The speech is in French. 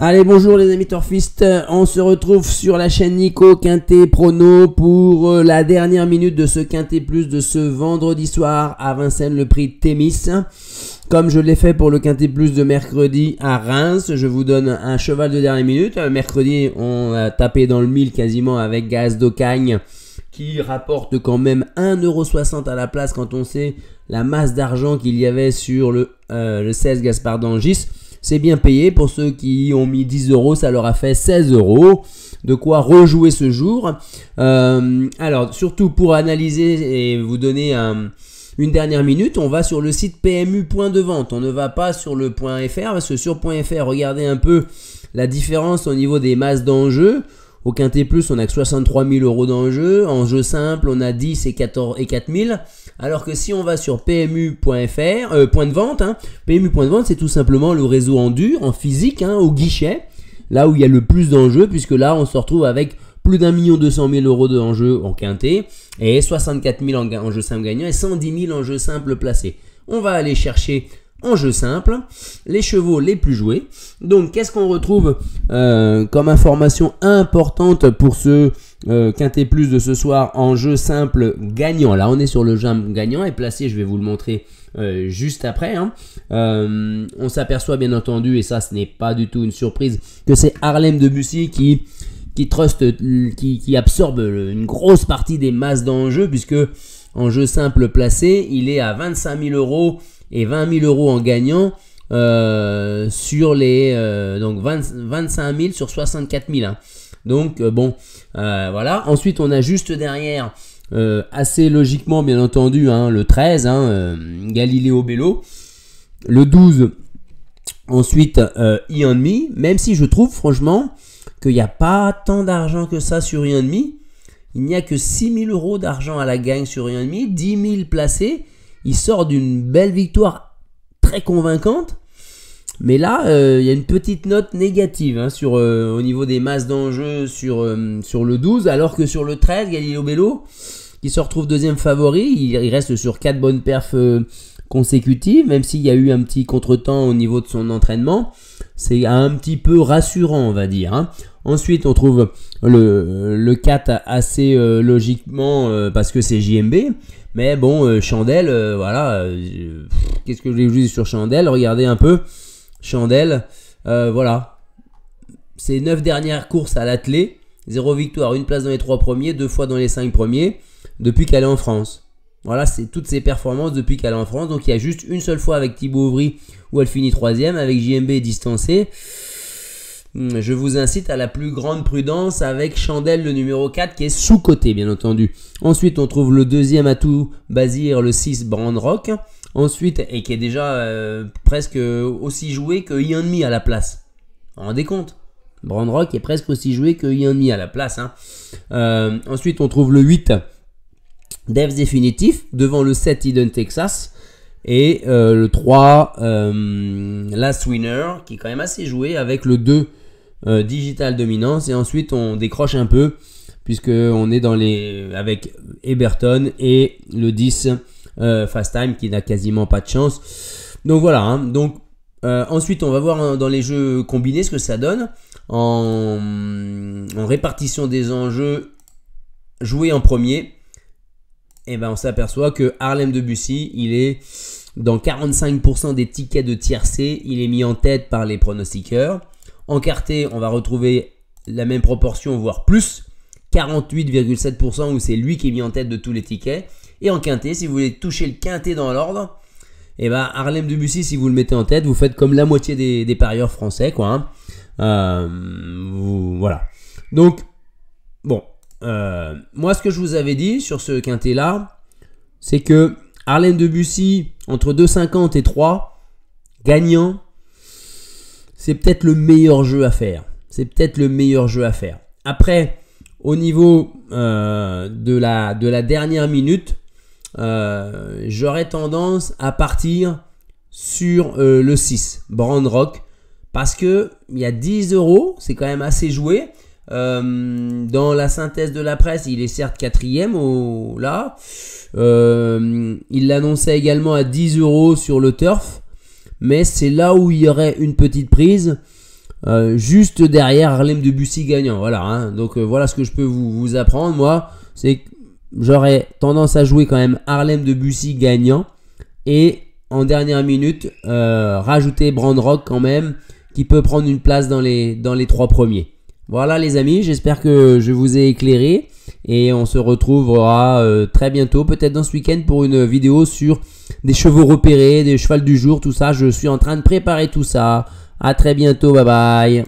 Allez, bonjour les amis turfistes, on se retrouve sur la chaîne Nico Quintet Prono pour la dernière minute de ce Quintet Plus de ce vendredi soir à Vincennes, le prix Thémis. Comme je l'ai fait pour le Quintet Plus de mercredi à Reims, je vous donne un cheval de dernière minute. Mercredi, on a tapé dans le 1000 quasiment avec Gaz d'Ocagne qui rapporte quand même 1,60 € à la place quand on sait la masse d'argent qu'il y avait sur le 16 Gaspard d'Angis. C'est bien payé. Pour ceux qui ont mis 10 €, ça leur a fait 16 €. De quoi rejouer ce jour. Alors, surtout pour analyser et vous donner une dernière minute, on va sur le site PMU Point de Vente. On ne va pas sur le .fr parce que sur .fr, regardez un peu la différence au niveau des masses d'enjeux. Au Quintet Plus, on a que 63 000 € d'enjeu. En jeu simple, on a 10 et 4 000. Alors que si on va sur PMU.fr, point de vente, PMU Point de Vente, c'est tout simplement le réseau en dur, en physique, au guichet. Là où il y a le plus d'enjeux, puisque là, on se retrouve avec plus d'1 200 000 € d'enjeux en Quintet et 64 000 en jeu simple gagnant et 110 000 en jeu simple placé. On va aller chercher en jeu simple les chevaux les plus joués. Donc qu'est-ce qu'on retrouve comme information importante pour ce Quintet Plus de ce soir en jeu simple gagnant? Là on est sur le jeu gagnant et placé, je vais vous le montrer juste après. On s'aperçoit bien entendu, et ça ce n'est pas du tout une surprise, que c'est Harlem Debussy qui absorbe une grosse partie des masses d'enjeux, puisque en jeu simple placé il est à 25 000 € et 20 000 € en gagnant sur les donc 25 000 sur 64 000. Donc bon, voilà. Ensuite on a juste derrière assez logiquement bien entendu le 13, Galileo Bello, le 12 ensuite Ian Me, même si je trouve franchement qu'il n'y a pas tant d'argent que ça sur Ian Me. Il n'y a que 6 000 € d'argent à la gagne sur Ian Me, 10 000 placés. Il sort d'une belle victoire très convaincante. Mais là, il y a une petite note négative au niveau des masses d'enjeux sur le 12. Alors que sur le 13, Galileo Bello, qui se retrouve deuxième favori, il reste sur 4 bonnes perfs consécutives. Même s'il y a eu un petit contretemps au niveau de son entraînement. C'est un petit peu rassurant, on va dire. Ensuite, on trouve le 4 assez logiquement parce que c'est JMB. Mais bon, Chandelle, voilà. Qu'est-ce que je vais vous dire sur Chandelle? Regardez un peu. Chandelle, voilà. C'est 9 dernières courses à l'attelé. 0 victoire, 1 place dans les 3 premiers, 2 fois dans les 5 premiers, depuis qu'elle est en France. Voilà, c'est toutes ses performances depuis qu'elle est en France. Donc il y a juste une seule fois avec Thibaut Auvry où elle finit 3e, avec JMB distancé. Je vous incite à la plus grande prudence avec Chandelle, le numéro 4, qui est sous-coté, bien entendu. Ensuite, on trouve le deuxième atout Bazir, le 6, Brandrock. Ensuite, et qui est déjà presque aussi joué que Ian Me à la place. Vous vous rendez compte? Brandrock est presque aussi joué que Ian Me à la place. Ensuite, on trouve le 8, Devs Définitif, devant le 7, Hidden Texas. Et le 3, Last Winner, qui est quand même assez joué, avec le 2, Digital Dominance. Et ensuite, on décroche un peu, puisqu'on est avec Eberton et le 10, Fast Time, qui n'a quasiment pas de chance. Donc voilà. Donc, ensuite, on va voir dans les jeux combinés ce que ça donne. En répartition des enjeux joués en premier. Et ben on s'aperçoit que Harlem Debussy, il est dans 45% des tickets de tiercé, il est mis en tête par les pronostiqueurs. En quarté, on va retrouver la même proportion, voire plus, 48,7% où c'est lui qui est mis en tête de tous les tickets. Et en quinté, si vous voulez toucher le quinté dans l'ordre, et ben Harlem Debussy, si vous le mettez en tête, vous faites comme la moitié des parieurs français, quoi. Voilà. Donc, bon. Moi ce que je vous avais dit sur ce quintet là, c'est que Harlem Debussy entre 2,50 et 3 gagnant, c'est peut-être le meilleur jeu à faire. Après, au niveau de la dernière minute, j'aurais tendance à partir sur le 6, Brandrock, parce que il y a 10 €, c'est quand même assez joué. Dans la synthèse de la presse, il est certes 4e là. Il l'annonçait également à 10 € sur le turf. Mais c'est là où il y aurait une petite prise. juste derrière Harlem Debussy gagnant. Voilà, hein. Donc voilà ce que je peux vous apprendre. Moi, c'est que j'aurais tendance à jouer quand même Harlem Debussy gagnant et en dernière minute rajouter Brandrock quand même qui peut prendre une place dans les 3 premiers. Voilà les amis, j'espère que je vous ai éclairé et on se retrouvera très bientôt, peut-être dans ce week-end pour une vidéo sur des chevaux repérés, des chevals du jour, tout ça. Je suis en train de préparer tout ça. À très bientôt, bye bye.